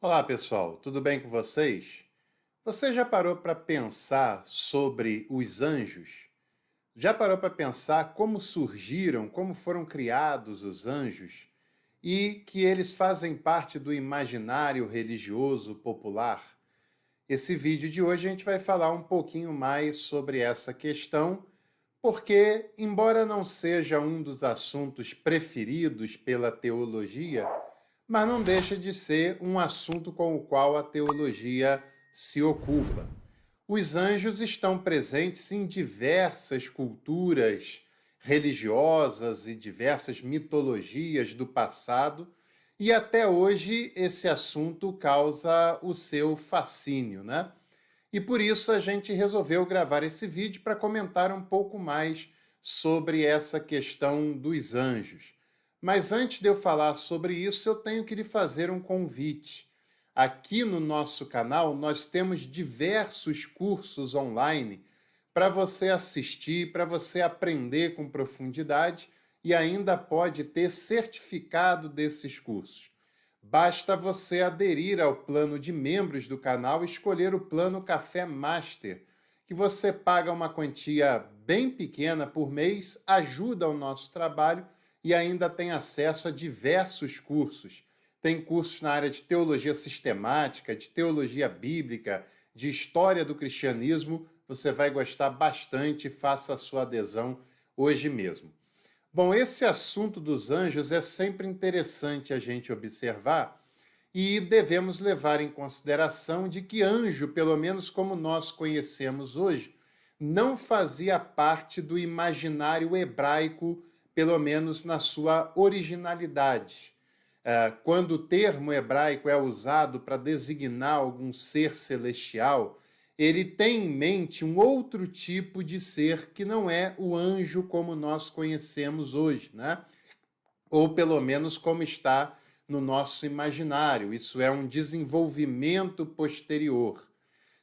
Olá, pessoal, tudo bem com vocês? Você já parou para pensar sobre os anjos? Já parou para pensar como surgiram, como foram criados os anjos e que eles fazem parte do imaginário religioso popular? Esse vídeo de hoje a gente vai falar um pouquinho mais sobre essa questão, porque, embora não seja um dos assuntos preferidos pela teologia, mas não deixa de ser um assunto com o qual a teologia se ocupa. Os anjos estão presentes em diversas culturas religiosas e diversas mitologias do passado, e até hoje esse assunto causa o seu fascínio, né? E por isso a gente resolveu gravar esse vídeo para comentar um pouco mais sobre essa questão dos anjos. Mas antes de eu falar sobre isso, eu tenho que lhe fazer um convite. Aqui no nosso canal, nós temos diversos cursos online para você assistir, para você aprender com profundidade e ainda pode ter certificado desses cursos. Basta você aderir ao plano de membros do canal e escolher o plano Café Master, que você paga uma quantia bem pequena por mês, ajuda o nosso trabalho e ainda tem acesso a diversos cursos. Tem cursos na área de teologia sistemática, de teologia bíblica, de história do cristianismo. Você vai gostar bastante, faça a sua adesão hoje mesmo. Bom, esse assunto dos anjos é sempre interessante a gente observar e devemos levar em consideração de que anjo, pelo menos como nós conhecemos hoje, não fazia parte do imaginário hebraico, pelo menos na sua originalidade. Quando o termo hebraico é usado para designar algum ser celestial, ele tem em mente um outro tipo de ser que não é o anjo como nós conhecemos hoje, né? Ou pelo menos como está no nosso imaginário. Isso é um desenvolvimento posterior.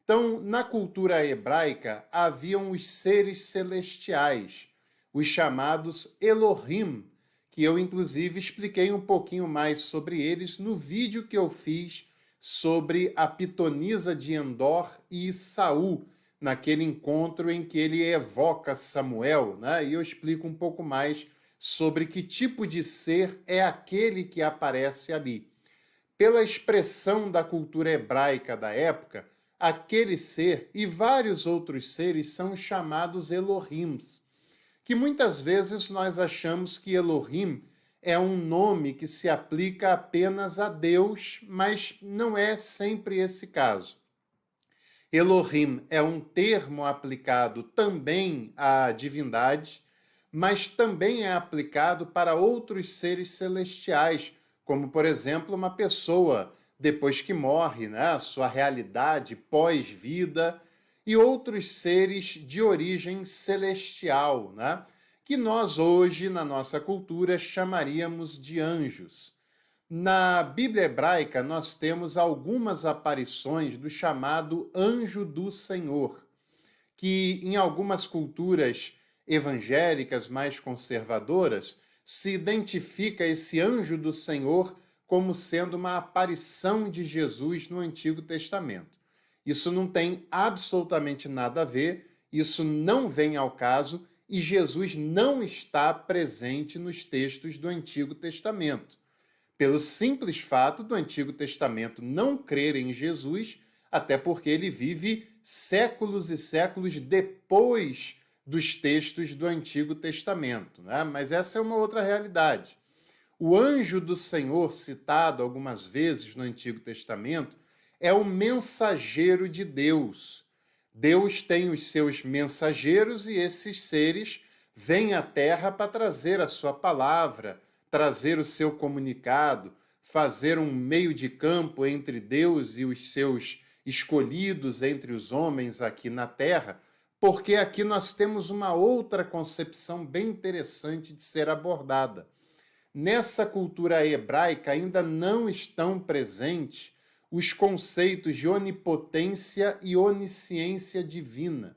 Então, na cultura hebraica, haviam os seres celestiais, os chamados Elohim, que eu inclusive expliquei um pouquinho mais sobre eles no vídeo que eu fiz sobre a pitonisa de Endor e Saul, naquele encontro em que ele evoca Samuel, né? E eu explico um pouco mais sobre que tipo de ser é aquele que aparece ali. Pela expressão da cultura hebraica da época, aquele ser e vários outros seres são chamados Elohims, que muitas vezes nós achamos que Elohim é um nome que se aplica apenas a Deus, mas não é sempre esse caso. Elohim é um termo aplicado também à divindade, mas também é aplicado para outros seres celestiais, como, por exemplo, uma pessoa depois que morre, né? Sua realidade pós-vida, e outros seres de origem celestial, né? Que nós hoje, na nossa cultura, chamaríamos de anjos. Na Bíblia hebraica, nós temos algumas aparições do chamado anjo do Senhor, que em algumas culturas evangélicas mais conservadoras se identifica esse anjo do Senhor como sendo uma aparição de Jesus no Antigo Testamento. Isso não tem absolutamente nada a ver, isso não vem ao caso e Jesus não está presente nos textos do Antigo Testamento pelo simples fato do Antigo Testamento não crer em Jesus, até porque ele vive séculos e séculos depois dos textos do Antigo Testamento, né? Mas essa é uma outra realidade. O anjo do Senhor, citado algumas vezes no Antigo Testamento, é o mensageiro de Deus. Deus tem os seus mensageiros e esses seres vêm à Terra para trazer a sua palavra, trazer o seu comunicado, fazer um meio de campo entre Deus e os seus escolhidos entre os homens aqui na Terra, porque aqui nós temos uma outra concepção bem interessante de ser abordada. Nessa cultura hebraica ainda não estão presentes os conceitos de onipotência e onisciência divina.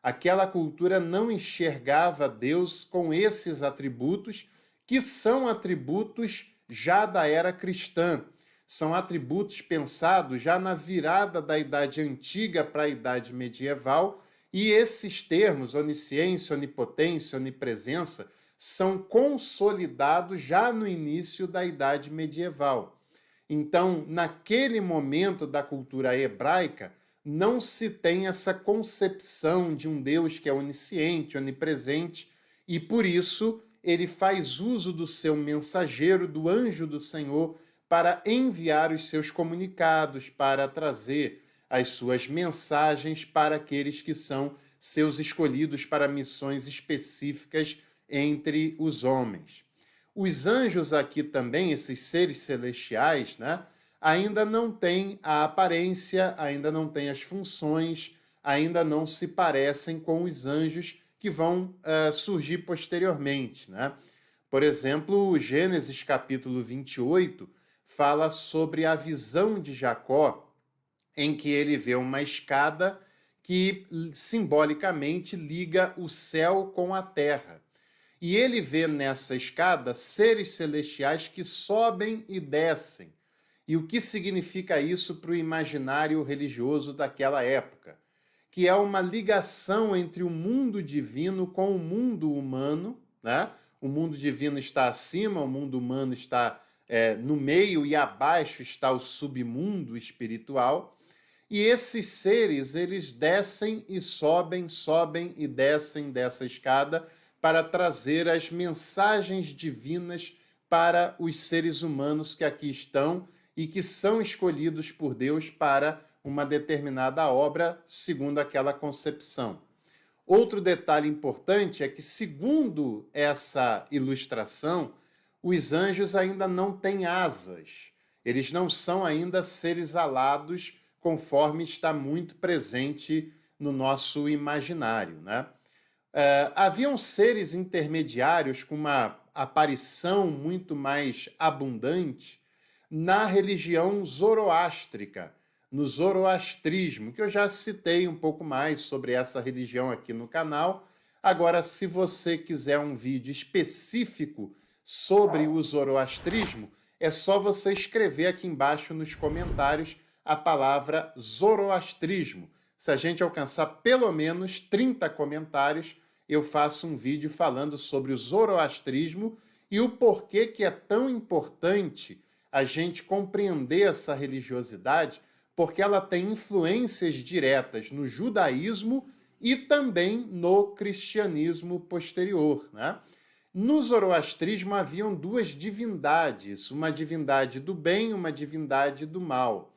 Aquela cultura não enxergava Deus com esses atributos, que são atributos já da era cristã. são atributos pensados já na virada da Idade Antiga para a Idade Medieval, e esses termos, onisciência, onipotência, onipresença, são consolidados já no início da Idade Medieval. Então, naquele momento da cultura hebraica, não se tem essa concepção de um Deus que é onisciente, onipresente, e por isso ele faz uso do seu mensageiro, do anjo do Senhor, para enviar os seus comunicados, para trazer as suas mensagens para aqueles que são seus escolhidos para missões específicas entre os homens. Os anjos aqui também, esses seres celestiais, né, ainda não têm a aparência, ainda não têm as funções, ainda não se parecem com os anjos que vão surgir posteriormente, né? Por exemplo, Gênesis capítulo 28 fala sobre a visão de Jacó, em que ele vê uma escada que simbolicamente liga o céu com a terra. E ele vê nessa escada seres celestiais que sobem e descem. E o que significa isso para o imaginário religioso daquela época? Que é uma ligação entre o mundo divino com o mundo humano, né? O mundo divino está acima, o mundo humano está no meio, e abaixo está o submundo espiritual. E esses seres, eles descem e sobem, sobem e descem dessa escada para trazer as mensagens divinas para os seres humanos que aqui estão e que são escolhidos por Deus para uma determinada obra, segundo aquela concepção. Outro detalhe importante é que, segundo essa ilustração, os anjos ainda não têm asas. Eles não são ainda seres alados, conforme está muito presente no nosso imaginário, né? Haviam seres intermediários com uma aparição muito mais abundante na religião zoroástrica, no zoroastrismo, que eu já citei um pouco mais sobre essa religião aqui no canal. Agora, se você quiser um vídeo específico sobre o zoroastrismo, é só você escrever aqui embaixo nos comentários a palavra zoroastrismo. Se a gente alcançar pelo menos 30 comentários, eu faço um vídeo falando sobre o zoroastrismo e o porquê que é tão importante a gente compreender essa religiosidade, porque ela tem influências diretas no judaísmo e também no cristianismo posterior, né? No zoroastrismo haviam duas divindades, uma divindade do bem e uma divindade do mal.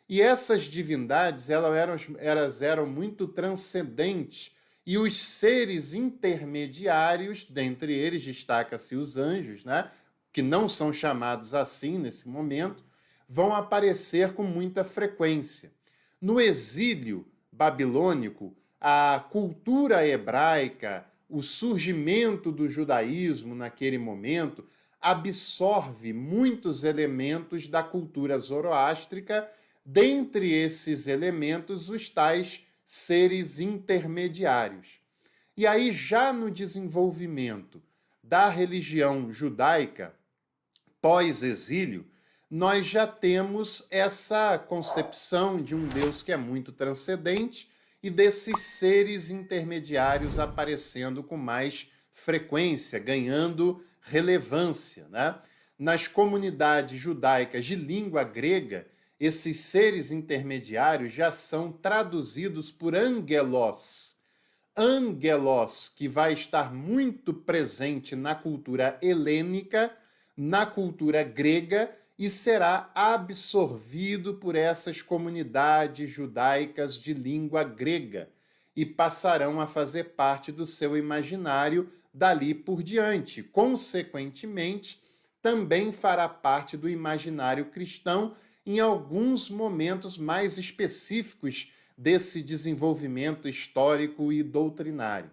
E essas divindades elas eram muito transcendentes, e os seres intermediários, dentre eles destaca-se os anjos, né, que não são chamados assim nesse momento, vão aparecer com muita frequência. No exílio babilônico, a cultura hebraica, o surgimento do judaísmo naquele momento, absorve muitos elementos da cultura zoroástrica, dentre esses elementos, os tais seres intermediários. E aí, já no desenvolvimento da religião judaica, pós-exílio, nós já temos essa concepção de um Deus que é muito transcendente e desses seres intermediários aparecendo com mais frequência, ganhando relevância, né? Nas comunidades judaicas de língua grega, esses seres intermediários já são traduzidos por angelos. Angelos, que vai estar muito presente na cultura helênica, na cultura grega, e será absorvido por essas comunidades judaicas de língua grega e passarão a fazer parte do seu imaginário dali por diante. Consequentemente, também fará parte do imaginário cristão em alguns momentos mais específicos desse desenvolvimento histórico e doutrinário.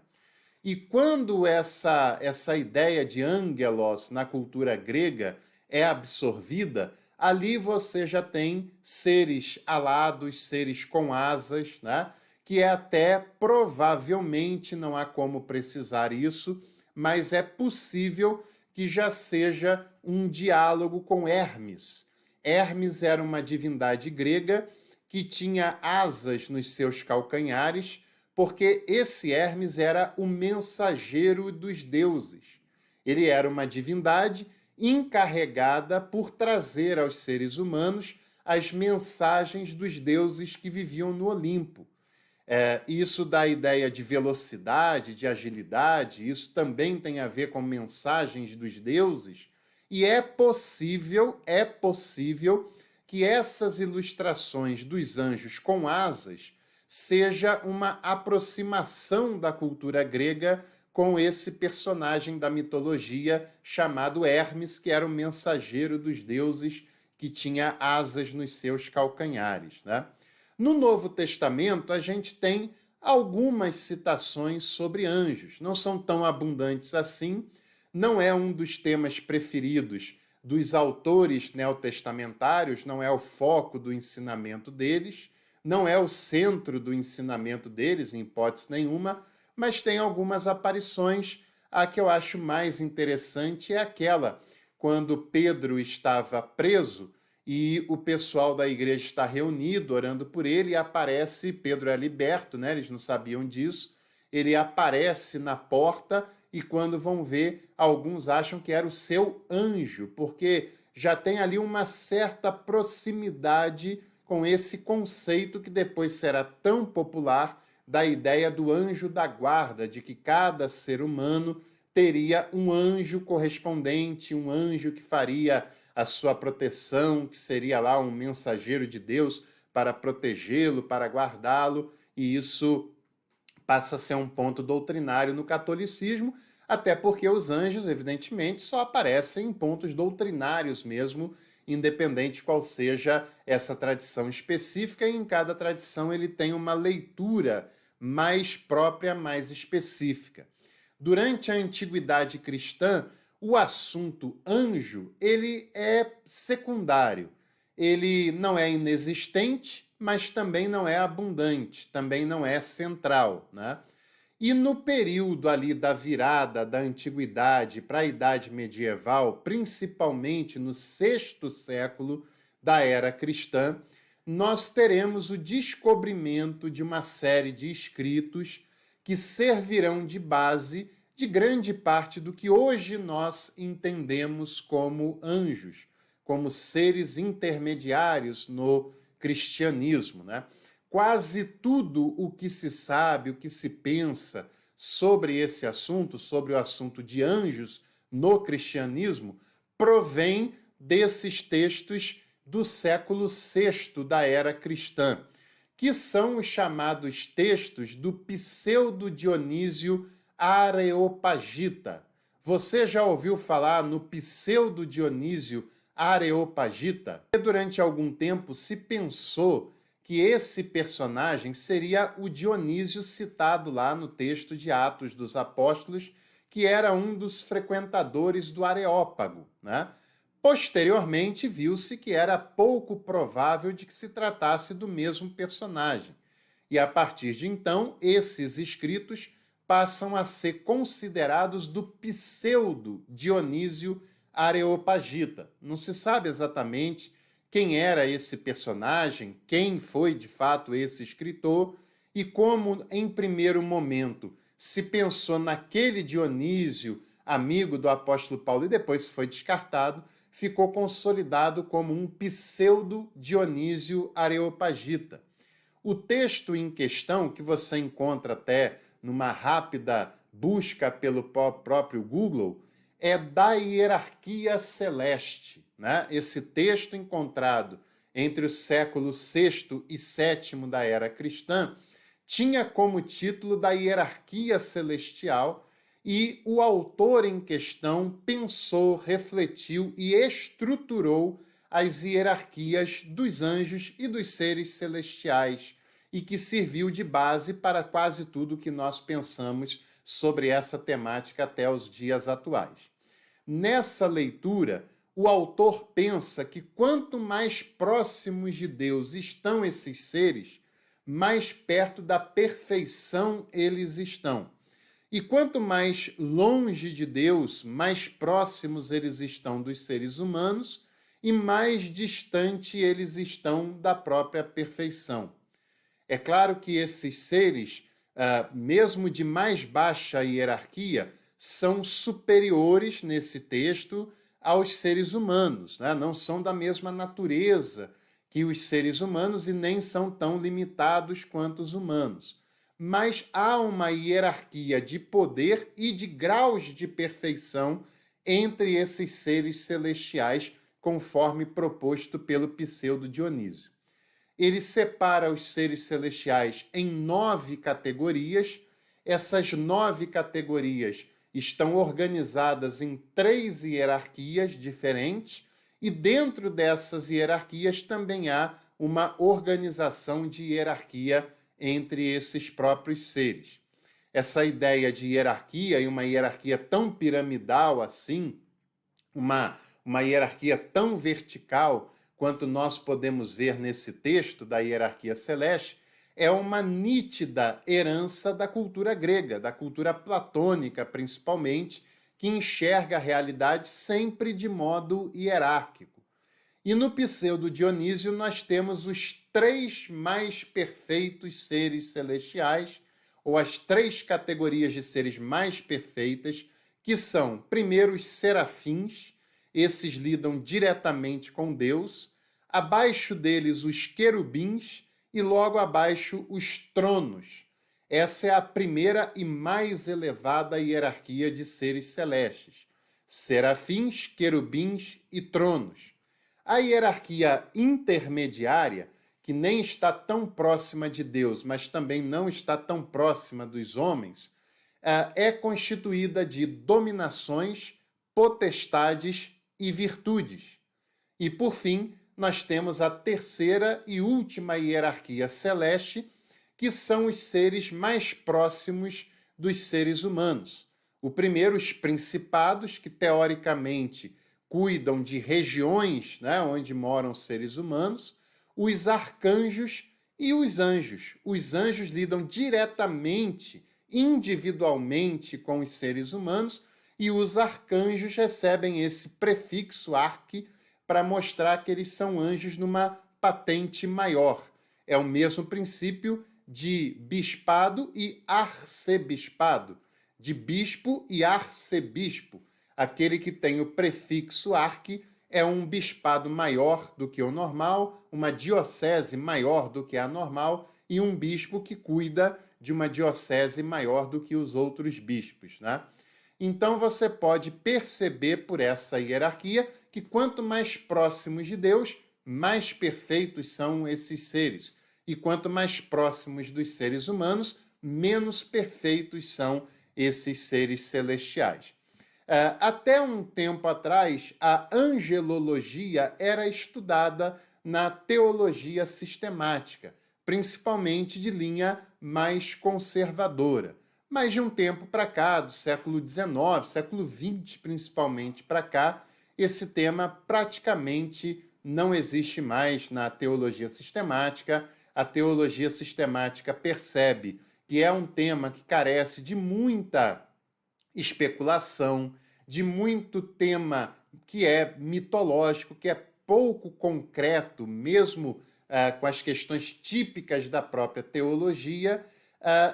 E quando essa ideia de angelos na cultura grega é absorvida, ali você já tem seres alados, seres com asas, né? Que é até provavelmente, não há como precisar isso, mas é possível que já seja um diálogo com Hermes. Hermes era uma divindade grega que tinha asas nos seus calcanhares, porque esse Hermes era o mensageiro dos deuses. Ele era uma divindade encarregada por trazer aos seres humanos as mensagens dos deuses que viviam no Olimpo. Isso dá a ideia de velocidade, de agilidade, isso também tem a ver com mensagens dos deuses, e é possível que essas ilustrações dos anjos com asas seja uma aproximação da cultura grega com esse personagem da mitologia chamado Hermes, que era o mensageiro dos deuses que tinha asas nos seus calcanhares, né? No Novo Testamento, a gente tem algumas citações sobre anjos. Não são tão abundantes assim, não é um dos temas preferidos dos autores neotestamentários, não é o foco do ensinamento deles, não é o centro do ensinamento deles, em hipótese nenhuma, mas tem algumas aparições. A que eu acho mais interessante é aquela quando Pedro estava preso e o pessoal da igreja está reunido, orando por ele, e aparece, Pedro é liberto, né? Eles não sabiam disso, ele aparece na porta, e quando vão ver, alguns acham que era o seu anjo, porque já tem ali uma certa proximidade com esse conceito que depois será tão popular da ideia do anjo da guarda, de que cada ser humano teria um anjo correspondente, um anjo que faria a sua proteção, que seria lá um mensageiro de Deus para protegê-lo, para guardá-lo, e isso passa a ser um ponto doutrinário no catolicismo, até porque os anjos, evidentemente, só aparecem em pontos doutrinários mesmo, independente qual seja essa tradição específica, e em cada tradição ele tem uma leitura mais própria, mais específica. Durante a antiguidade cristã, o assunto anjo, ele é secundário. Ele não é inexistente, mas também não é abundante, também não é central, né? E no período ali da virada da antiguidade para a idade medieval, principalmente no sexto século da era cristã, nós teremos o descobrimento de uma série de escritos que servirão de base de grande parte do que hoje nós entendemos como anjos, como seres intermediários no cristianismo, né? Quase tudo o que se sabe, o que se pensa sobre esse assunto, sobre o assunto de anjos no cristianismo, provém desses textos do século VI da era cristã, que são os chamados textos do Pseudo-Dionísio Areopagita. Você já ouviu falar no Pseudo-Dionísio Areopagita? Durante algum tempo se pensou que esse personagem seria o Dionísio citado lá no texto de Atos dos Apóstolos, que era um dos frequentadores do Areópago, né? Posteriormente, viu-se que era pouco provável de que se tratasse do mesmo personagem. E a partir de então, esses escritos passam a ser considerados do pseudo Dionísio Areopagita. Não se sabe exatamente quem era esse personagem, quem foi de fato esse escritor, e como em primeiro momento se pensou naquele Dionísio, amigo do apóstolo Paulo, e depois foi descartado, ficou consolidado como um pseudo Dionísio Areopagita. O texto em questão, que você encontra até numa rápida busca pelo próprio Google, é da hierarquia celeste, né? Esse texto encontrado entre o século VI e VII da era cristã tinha como título da hierarquia celestial, e o autor em questão pensou, refletiu e estruturou as hierarquias dos anjos e dos seres celestiais, e que serviu de base para quase tudo que nós pensamos sobre essa temática até os dias atuais. Nessa leitura, o autor pensa que quanto mais próximos de Deus estão esses seres, mais perto da perfeição eles estão. E quanto mais longe de Deus, mais próximos eles estão dos seres humanos, e mais distante eles estão da própria perfeição. É claro que esses seres, mesmo de mais baixa hierarquia, são superiores nesse texto aos seres humanos, né? Não são da mesma natureza que os seres humanos e nem são tão limitados quanto os humanos. Mas há uma hierarquia de poder e de graus de perfeição entre esses seres celestiais, conforme proposto pelo Pseudo Dionísio. Ele separa os seres celestiais em 9 categorias. Essas 9 categorias estão organizadas em 3 hierarquias diferentes, e dentro dessas hierarquias também há uma organização de hierarquia entre esses próprios seres. Essa ideia de hierarquia, e uma hierarquia tão piramidal assim, uma hierarquia tão vertical quanto nós podemos ver nesse texto da hierarquia celeste, é uma nítida herança da cultura grega, da cultura platônica principalmente, que enxerga a realidade sempre de modo hierárquico. E no Pseudo Dionísio nós temos os 3 mais perfeitos seres celestiais, ou as 3 categorias de seres mais perfeitas, que são, primeiro, os serafins. Esses lidam diretamente com Deus, abaixo deles os querubins e logo abaixo os tronos. Essa é a primeira e mais elevada hierarquia de seres celestes: serafins, querubins e tronos. A hierarquia intermediária, que nem está tão próxima de Deus, mas também não está tão próxima dos homens, é constituída de dominações, potestades e virtudes. E, por fim, nós temos a terceira e última hierarquia celeste, que são os seres mais próximos dos seres humanos. O primeiro, os principados, que teoricamente cuidam de regiões, né, onde moram seres humanos, os arcanjos e os anjos. Os anjos lidam diretamente, individualmente com os seres humanos, e os arcanjos recebem esse prefixo arque para mostrar que eles são anjos numa patente maior. É o mesmo princípio de bispado e arcebispado, de bispo e arcebispo. Aquele que tem o prefixo arque é um bispado maior do que o normal, uma diocese maior do que a normal e um bispo que cuida de uma diocese maior do que os outros bispos, né? Então você pode perceber por essa hierarquia que quanto mais próximos de Deus, mais perfeitos são esses seres. E quanto mais próximos dos seres humanos, menos perfeitos são esses seres celestiais. Até um tempo atrás, a angelologia era estudada na teologia sistemática, principalmente de linha mais conservadora. Mas de um tempo para cá, do século XIX, século XX principalmente para cá, esse tema praticamente não existe mais na teologia sistemática. A teologia sistemática percebe que é um tema que carece de muita especulação, de muito tema que é mitológico, que é pouco concreto, mesmo com as questões típicas da própria teologia,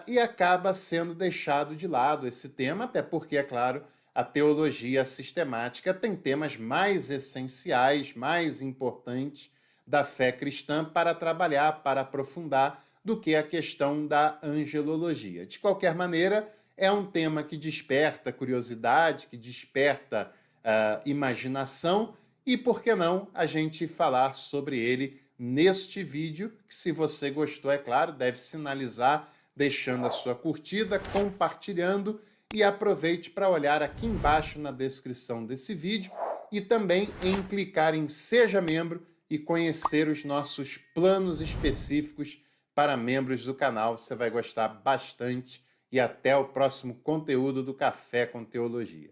e acaba sendo deixado de lado esse tema, até porque, é claro, a teologia sistemática tem temas mais essenciais, mais importantes da fé cristã para trabalhar, para aprofundar, do que a questão da angelologia. De qualquer maneira, é um tema que desperta curiosidade, que desperta imaginação, e por que não a gente falar sobre ele neste vídeo, que, se você gostou, é claro, deve sinalizar deixando a sua curtida, compartilhando, e aproveite para olhar aqui embaixo na descrição desse vídeo e também em clicar em Seja Membro e conhecer os nossos planos específicos para membros do canal. Você vai gostar bastante, e até o próximo conteúdo do Café com Teologia.